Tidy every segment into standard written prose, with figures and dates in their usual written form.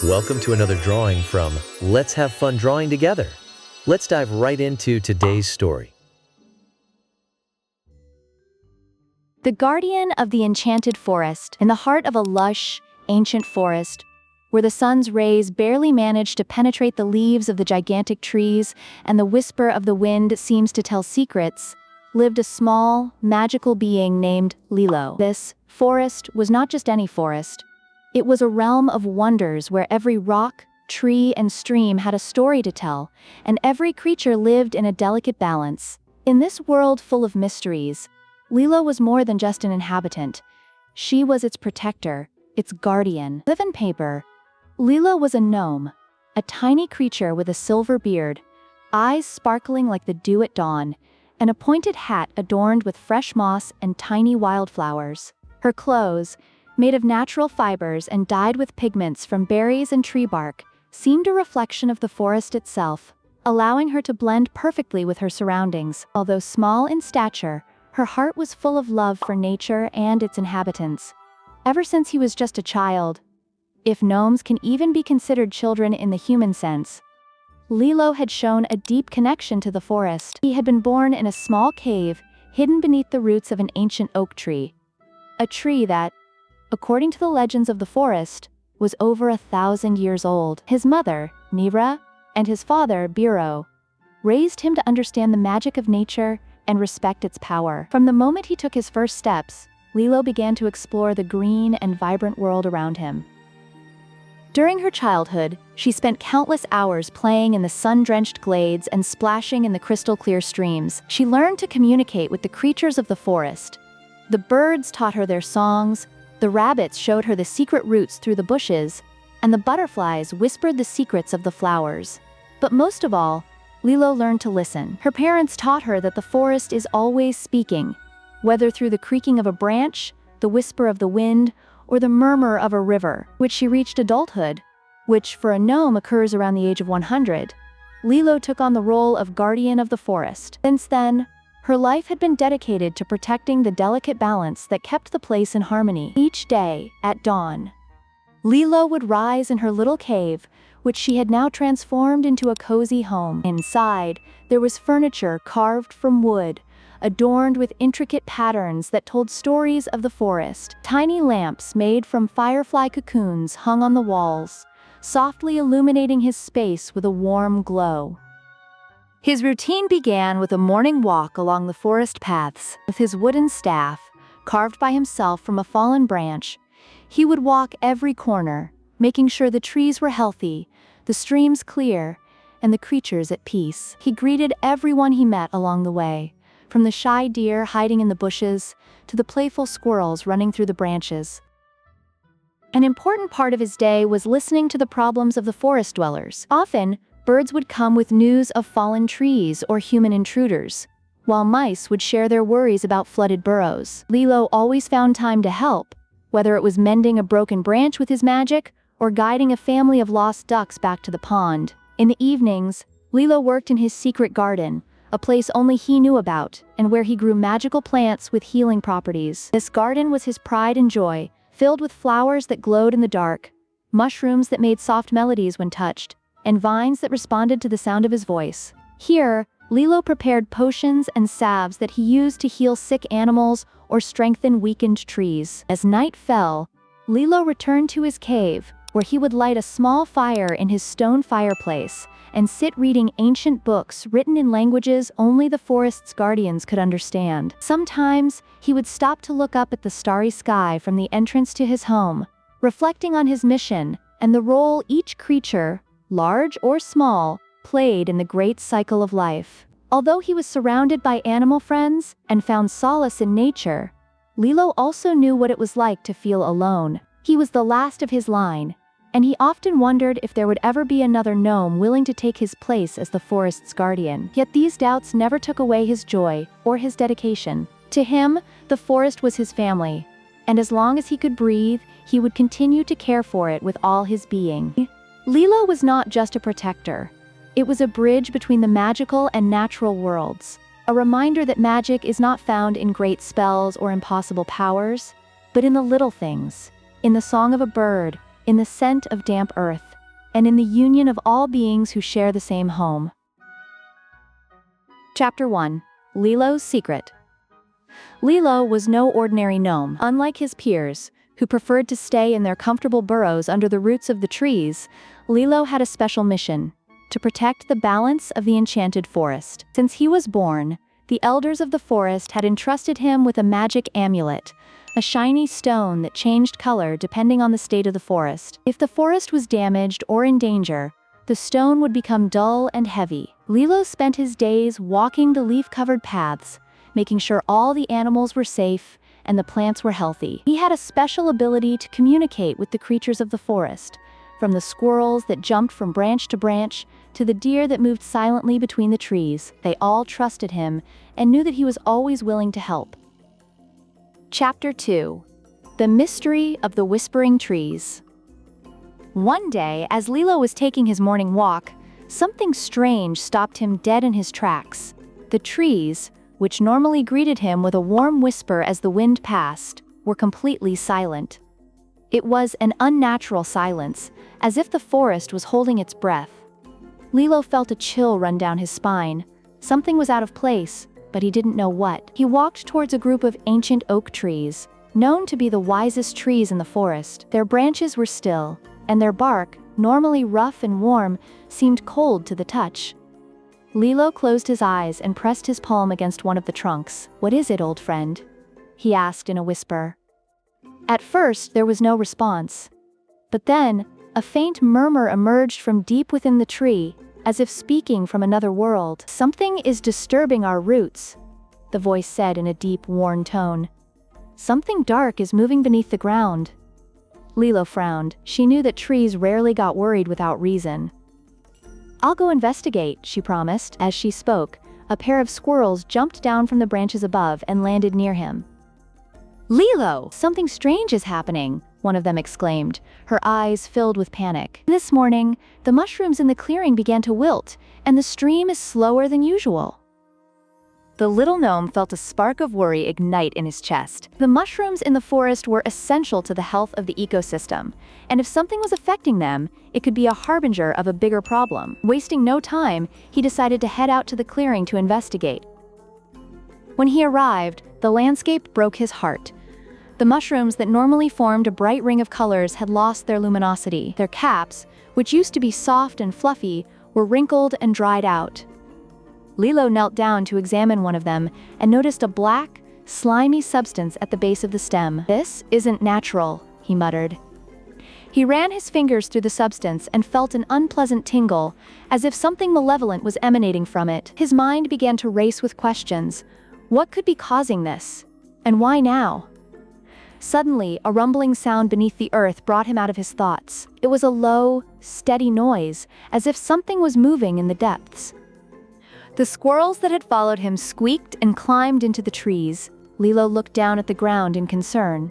Welcome to another drawing from Let's Have Fun Drawing Together. Let's dive right into today's story. The guardian of the enchanted forest, in the heart of a lush, ancient forest, where the sun's rays barely manage to penetrate the leaves of the gigantic trees and the whisper of the wind seems to tell secrets, lived a small, magical being named Lilo. This forest was not just any forest. It was a realm of wonders where every rock, tree, and stream had a story to tell, and every creature lived in a delicate balance. In this world full of mysteries, Lilo was more than just an inhabitant. She was its protector, its guardian. Live in paper, Lilo was a gnome, a tiny creature with a silver beard, eyes sparkling like the dew at dawn, and a pointed hat adorned with fresh moss and tiny wildflowers. Her clothes, made of natural fibers and dyed with pigments from berries and tree bark, seemed a reflection of the forest itself, allowing her to blend perfectly with her surroundings. Although small in stature, her heart was full of love for nature and its inhabitants. Ever since he was just a child, if gnomes can even be considered children in the human sense, Lilo had shown a deep connection to the forest. He had been born in a small cave, hidden beneath the roots of an ancient oak tree. A tree that, according to the legends of the forest, was over 1,000 years old. His mother, Nira, and his father, Biro, raised him to understand the magic of nature and respect its power. From the moment he took his first steps, Lilo began to explore the green and vibrant world around him. During her childhood, she spent countless hours playing in the sun-drenched glades and splashing in the crystal-clear streams. She learned to communicate with the creatures of the forest. The birds taught her their songs, the rabbits showed her the secret routes through the bushes, and the butterflies whispered the secrets of the flowers. But most of all, Lilo learned to listen. Her parents taught her that the forest is always speaking, whether through the creaking of a branch, the whisper of the wind, or the murmur of a river. When she reached adulthood, which for a gnome occurs around the age of 100, Lilo took on the role of guardian of the forest. Since then, her life had been dedicated to protecting the delicate balance that kept the place in harmony. Each day, at dawn, Lilo would rise in her little cave, which she had now transformed into a cozy home. Inside, there was furniture carved from wood, adorned with intricate patterns that told stories of the forest. Tiny lamps made from firefly cocoons hung on the walls, softly illuminating his space with a warm glow. His routine began with a morning walk along the forest paths. With his wooden staff, carved by himself from a fallen branch, he would walk every corner, making sure the trees were healthy, the streams clear, and the creatures at peace. He greeted everyone he met along the way, from the shy deer hiding in the bushes to the playful squirrels running through the branches. An important part of his day was listening to the problems of the forest dwellers. Often, birds would come with news of fallen trees or human intruders, while mice would share their worries about flooded burrows. Lilo always found time to help, whether it was mending a broken branch with his magic or guiding a family of lost ducks back to the pond. In the evenings, Lilo worked in his secret garden, a place only he knew about, and where he grew magical plants with healing properties. This garden was his pride and joy, filled with flowers that glowed in the dark, mushrooms that made soft melodies when touched, and vines that responded to the sound of his voice. Here, Lilo prepared potions and salves that he used to heal sick animals or strengthen weakened trees. As night fell, Lilo returned to his cave, where he would light a small fire in his stone fireplace and sit reading ancient books written in languages only the forest's guardians could understand. Sometimes, he would stop to look up at the starry sky from the entrance to his home, reflecting on his mission and the role each creature, large or small, played in the great cycle of life. Although he was surrounded by animal friends and found solace in nature, Lilo also knew what it was like to feel alone. He was the last of his line, and he often wondered if there would ever be another gnome willing to take his place as the forest's guardian. Yet these doubts never took away his joy or his dedication. To him, the forest was his family, and as long as he could breathe, he would continue to care for it with all his being. Lilo was not just a protector. It was a bridge between the magical and natural worlds, a reminder that magic is not found in great spells or impossible powers, but in the little things, in the song of a bird, in the scent of damp earth, and in the union of all beings who share the same home. Chapter 1. Lilo's Secret. Lilo was no ordinary gnome. Unlike his peers, who preferred to stay in their comfortable burrows under the roots of the trees, Lilo had a special mission: to protect the balance of the enchanted forest. Since he was born, the elders of the forest had entrusted him with a magic amulet, a shiny stone that changed color depending on the state of the forest. If the forest was damaged or in danger, the stone would become dull and heavy. Lilo spent his days walking the leaf-covered paths, making sure all the animals were safe and the plants were healthy. He had a special ability to communicate with the creatures of the forest, from the squirrels that jumped from branch to branch to the deer that moved silently between the trees. They all trusted him and knew that he was always willing to help. Chapter 2. The Mystery of the Whispering Trees. One day, as Lilo was taking his morning walk, something strange stopped him dead in his tracks. The trees, which normally greeted him with a warm whisper as the wind passed, were completely silent. It was an unnatural silence, as if the forest was holding its breath. Lilo felt a chill run down his spine. Something was out of place, but he didn't know what. He walked towards a group of ancient oak trees, known to be the wisest trees in the forest. Their branches were still, and their bark, normally rough and warm, seemed cold to the touch. Lilo closed his eyes and pressed his palm against one of the trunks. "What is it, old friend?" he asked in a whisper. At first, there was no response. But then, a faint murmur emerged from deep within the tree, as if speaking from another world. "Something is disturbing our roots," the voice said in a deep, worn tone. "Something dark is moving beneath the ground." Lilo frowned. She knew that trees rarely got worried without reason. "I'll go investigate," she promised. As she spoke, a pair of squirrels jumped down from the branches above and landed near him. "Lilo, something strange is happening," one of them exclaimed, her eyes filled with panic. "This morning, the mushrooms in the clearing began to wilt, and the stream is slower than usual." The little gnome felt a spark of worry ignite in his chest. The mushrooms in the forest were essential to the health of the ecosystem, and if something was affecting them, it could be a harbinger of a bigger problem. Wasting no time, he decided to head out to the clearing to investigate. When he arrived, the landscape broke his heart. The mushrooms that normally formed a bright ring of colors had lost their luminosity. Their caps, which used to be soft and fluffy, were wrinkled and dried out. Lilo knelt down to examine one of them and noticed a black, slimy substance at the base of the stem. "This isn't natural," he muttered. He ran his fingers through the substance and felt an unpleasant tingle, as if something malevolent was emanating from it. His mind began to race with questions. What could be causing this? And why now? Suddenly, a rumbling sound beneath the earth brought him out of his thoughts. It was a low, steady noise, as if something was moving in the depths. The squirrels that had followed him squeaked and climbed into the trees. Lilo looked down at the ground in concern.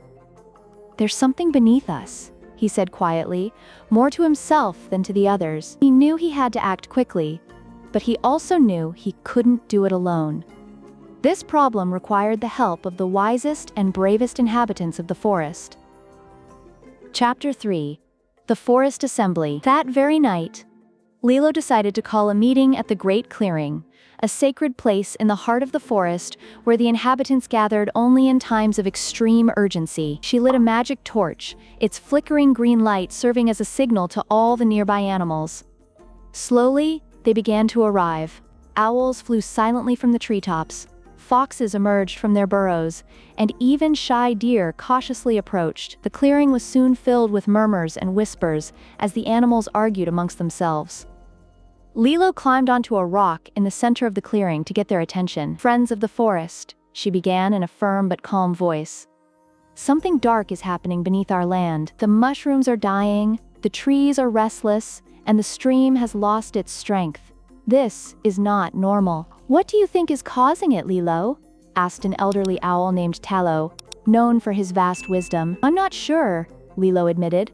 "There's something beneath us," he said quietly, more to himself than to the others. He knew he had to act quickly, but he also knew he couldn't do it alone. This problem required the help of the wisest and bravest inhabitants of the forest. Chapter 3. The Forest Assembly. That very night, Lilo decided to call a meeting at the Great Clearing, a sacred place in the heart of the forest where the inhabitants gathered only in times of extreme urgency. She lit a magic torch, its flickering green light serving as a signal to all the nearby animals. Slowly, they began to arrive. Owls flew silently from the treetops, foxes emerged from their burrows, and even shy deer cautiously approached. The clearing was soon filled with murmurs and whispers as the animals argued amongst themselves. Lilo climbed onto a rock in the center of the clearing to get their attention. "Friends of the forest," she began in a firm but calm voice. "Something dark is happening beneath our land. The mushrooms are dying, the trees are restless, and the stream has lost its strength. This is not normal." "What do you think is causing it, Lilo?" asked an elderly owl named Tallow, known for his vast wisdom. "I'm not sure," Lilo admitted,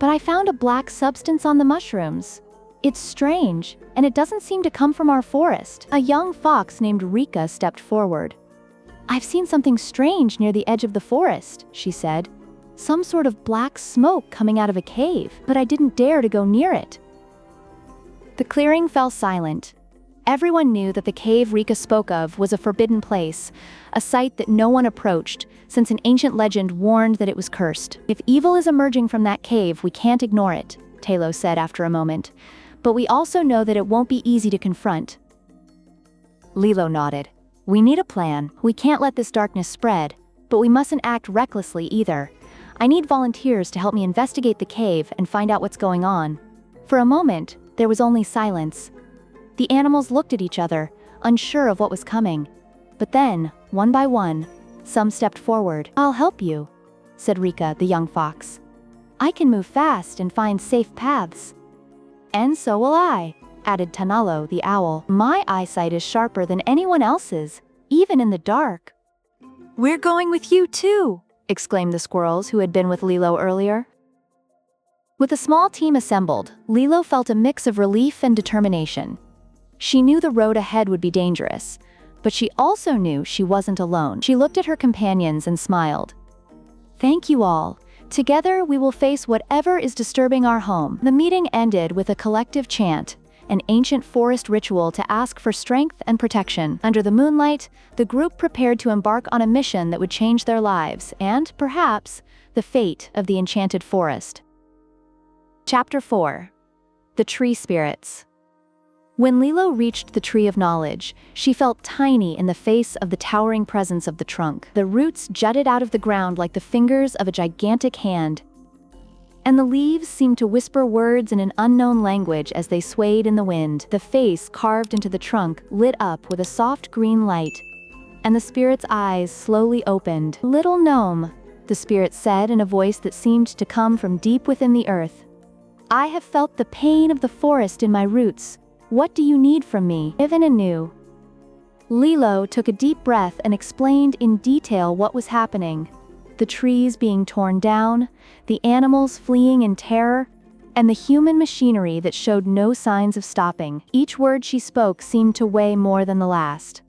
"but I found a black substance on the mushrooms. It's strange, and it doesn't seem to come from our forest." A young fox named Rika stepped forward. "I've seen something strange near the edge of the forest," she said. some sort of black smoke coming out of a cave, but I didn't dare to go near it. The clearing fell silent. Everyone knew that the cave Rika spoke of was a forbidden place, a site that no one approached, since an ancient legend warned that it was cursed. If evil is emerging from that cave, we can't ignore it, Talo said after a moment. But we also know that it won't be easy to confront. Lilo nodded. We need a plan. We can't let this darkness spread, but we mustn't act recklessly either. I need volunteers to help me investigate the cave and find out what's going on. For a moment, there was only silence. The animals looked at each other, unsure of what was coming. But then, one by one, some stepped forward. I'll help you, said Rika, the young fox. I can move fast and find safe paths. And so will I, added Tanalo, the owl. My eyesight is sharper than anyone else's, even in the dark. We're going with you too, exclaimed the squirrels who had been with Lilo earlier. With a small team assembled, Lilo felt a mix of relief and determination. She knew the road ahead would be dangerous, but she also knew she wasn't alone. She looked at her companions and smiled. Thank you all. Together we will face whatever is disturbing our home. The meeting ended with a collective chant, an ancient forest ritual to ask for strength and protection. Under the moonlight, the group prepared to embark on a mission that would change their lives and, perhaps, the fate of the enchanted forest. Chapter 4. The Tree Spirits. When Lilo reached the Tree of Knowledge, she felt tiny in the face of the towering presence of the trunk. The roots jutted out of the ground like the fingers of a gigantic hand, and the leaves seemed to whisper words in an unknown language as they swayed in the wind. The face carved into the trunk lit up with a soft green light, and the spirit's eyes slowly opened. "Little gnome," the spirit said in a voice that seemed to come from deep within the earth. "I have felt the pain of the forest in my roots. What do you need from me?" Even anew. Lilo took a deep breath and explained in detail what was happening. The trees being torn down, the animals fleeing in terror, and the human machinery that showed no signs of stopping. Each word she spoke seemed to weigh more than the last.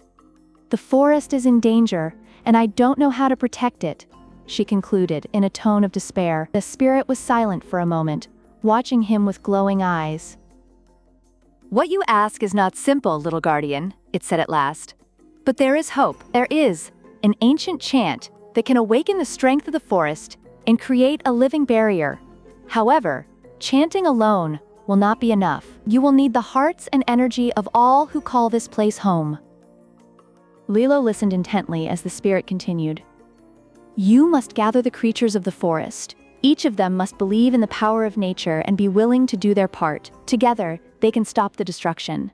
"The forest is in danger, and I don't know how to protect it," she concluded in a tone of despair. The spirit was silent for a moment, watching him with glowing eyes. "What you ask is not simple, little guardian," it said at last. "But there is hope. There is an ancient chant that can awaken the strength of the forest and create a living barrier. However, chanting alone will not be enough. You will need the hearts and energy of all who call this place home." Lilo listened intently as the spirit continued. "You must gather the creatures of the forest. Each of them must believe in the power of nature and be willing to do their part. Together, they can stop the destruction."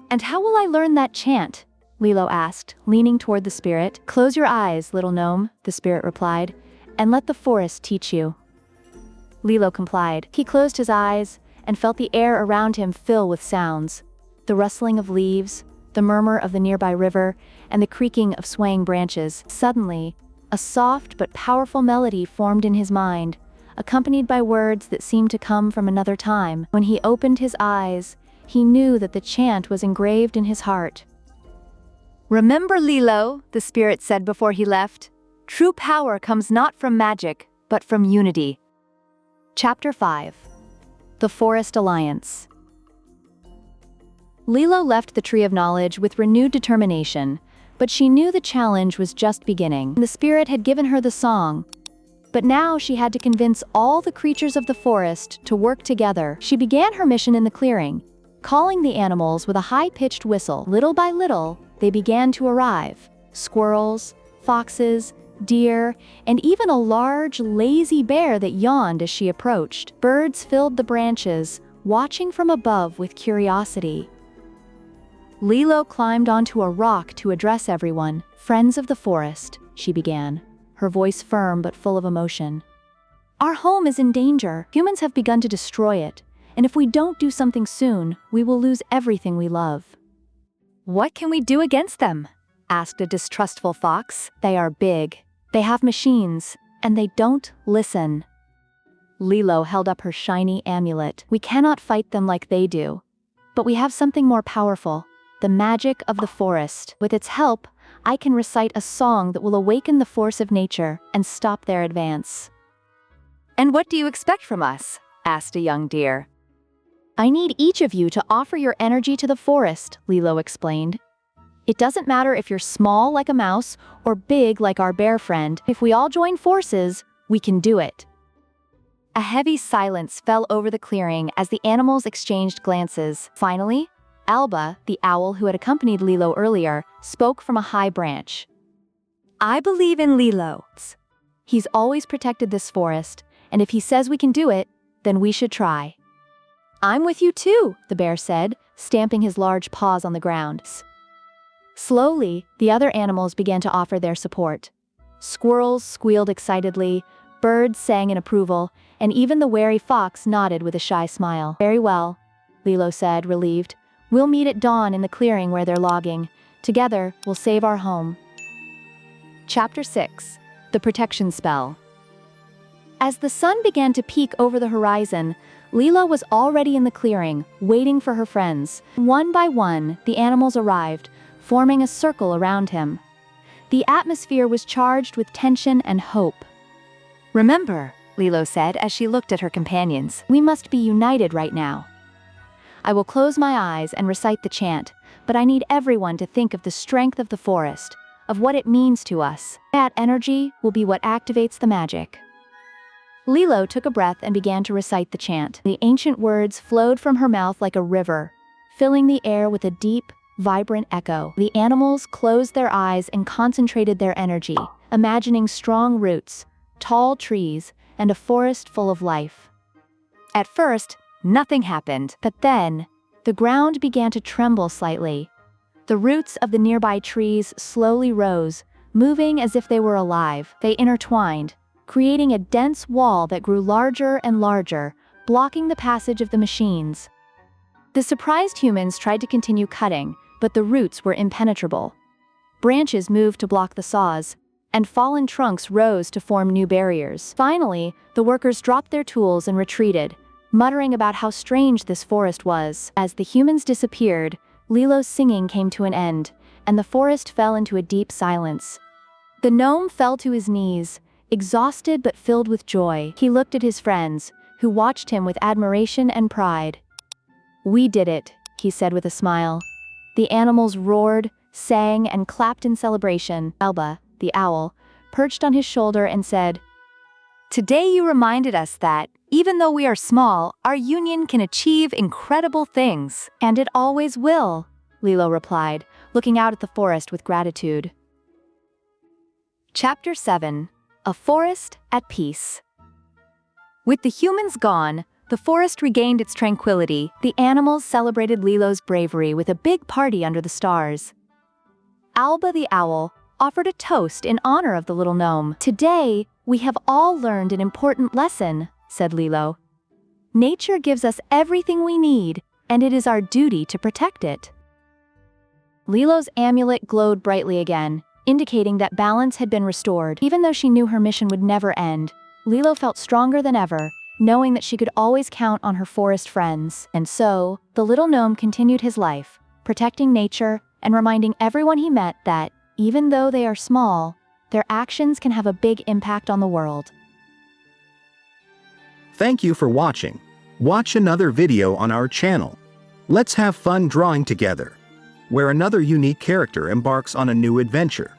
"And how will I learn that chant?" Lilo asked, leaning toward the spirit. "Close your eyes, little gnome," the spirit replied, "and let the forest teach you." Lilo complied. He closed his eyes and felt the air around him fill with sounds. The rustling of leaves, the murmur of the nearby river, and the creaking of swaying branches. Suddenly, a soft but powerful melody formed in his mind, accompanied by words that seemed to come from another time. When he opened his eyes, he knew that the chant was engraved in his heart. "Remember, Lilo," the spirit said before he left, "true power comes not from magic, but from unity." Chapter 5. The Forest Alliance. Lilo left the Tree of Knowledge with renewed determination, but she knew the challenge was just beginning. The spirit had given her the song, but now she had to convince all the creatures of the forest to work together. She began her mission in the clearing, calling the animals with a high-pitched whistle. Little by little, they began to arrive. Squirrels, foxes, deer, and even a large, lazy bear that yawned as she approached. Birds filled the branches, watching from above with curiosity. Lilo climbed onto a rock to address everyone. "Friends of the forest," she began, her voice firm but full of emotion. "Our home is in danger. Humans have begun to destroy it, and if we don't do something soon, we will lose everything we love." "What can we do against them?" asked a distrustful fox. "They are big. They have machines, and they don't listen." Lilo held up her shiny amulet. "We cannot fight them like they do, but we have something more powerful. The magic of the forest. With its help, I can recite a song that will awaken the force of nature and stop their advance." "And what do you expect from us?" asked a young deer. "I need each of you to offer your energy to the forest," Lilo explained. "It doesn't matter if you're small like a mouse or big like our bear friend. If we all join forces, we can do it." A heavy silence fell over the clearing as the animals exchanged glances. Finally, Alba, the owl who had accompanied Lilo earlier, spoke from a high branch. "I believe in Lilo. He's always protected this forest, and if he says we can do it, then we should try." "I'm with you too," the bear said, stamping his large paws on the ground. Slowly, the other animals began to offer their support. Squirrels squealed excitedly, birds sang in approval, and even the wary fox nodded with a shy smile. "Very well," Lilo said, relieved. "We'll meet at dawn in the clearing where they're logging. Together, we'll save our home." Chapter 6: The Protection Spell. As the sun began to peek over the horizon, Lilo was already in the clearing, waiting for her friends. One by one, the animals arrived, forming a circle around him. The atmosphere was charged with tension and hope. "Remember," Lilo said as she looked at her companions, "we must be united right now. I will close my eyes and recite the chant, but I need everyone to think of the strength of the forest, of what it means to us. That energy will be what activates the magic." Lilo took a breath and began to recite the chant. The ancient words flowed from her mouth like a river, filling the air with a deep, vibrant echo. The animals closed their eyes and concentrated their energy, imagining strong roots, tall trees, and a forest full of life. At first, nothing happened, but then, the ground began to tremble slightly. The roots of the nearby trees slowly rose, moving as if they were alive. They intertwined, creating a dense wall that grew larger and larger, blocking the passage of the machines. The surprised humans tried to continue cutting, but the roots were impenetrable. Branches moved to block the saws, and fallen trunks rose to form new barriers. Finally, the workers dropped their tools and retreated, muttering about how strange this forest was. As the humans disappeared, Lilo's singing came to an end, and the forest fell into a deep silence. The gnome fell to his knees, exhausted but filled with joy. He looked at his friends, who watched him with admiration and pride. "We did it," he said with a smile. The animals roared, sang, and clapped in celebration. Alba, the owl, perched on his shoulder and said, "Today you reminded us that, even though we are small, our union can achieve incredible things." "And it always will," Lilo replied, looking out at the forest with gratitude. Chapter 7: A Forest at Peace. With the humans gone, the forest regained its tranquility. The animals celebrated Lilo's bravery with a big party under the stars. Alba the owl offered a toast in honor of the little gnome. "Today, we have all learned an important lesson," said Lilo. "Nature gives us everything we need, and it is our duty to protect it." Lilo's amulet glowed brightly again, indicating that balance had been restored. Even though she knew her mission would never end, Lilo felt stronger than ever, knowing that she could always count on her forest friends. And so, the little gnome continued his life, protecting nature and reminding everyone he met that, even though they are small, their actions can have a big impact on the world. Thank you for watching. Watch another video on our channel. Let's have fun drawing together, where another unique character embarks on a new adventure.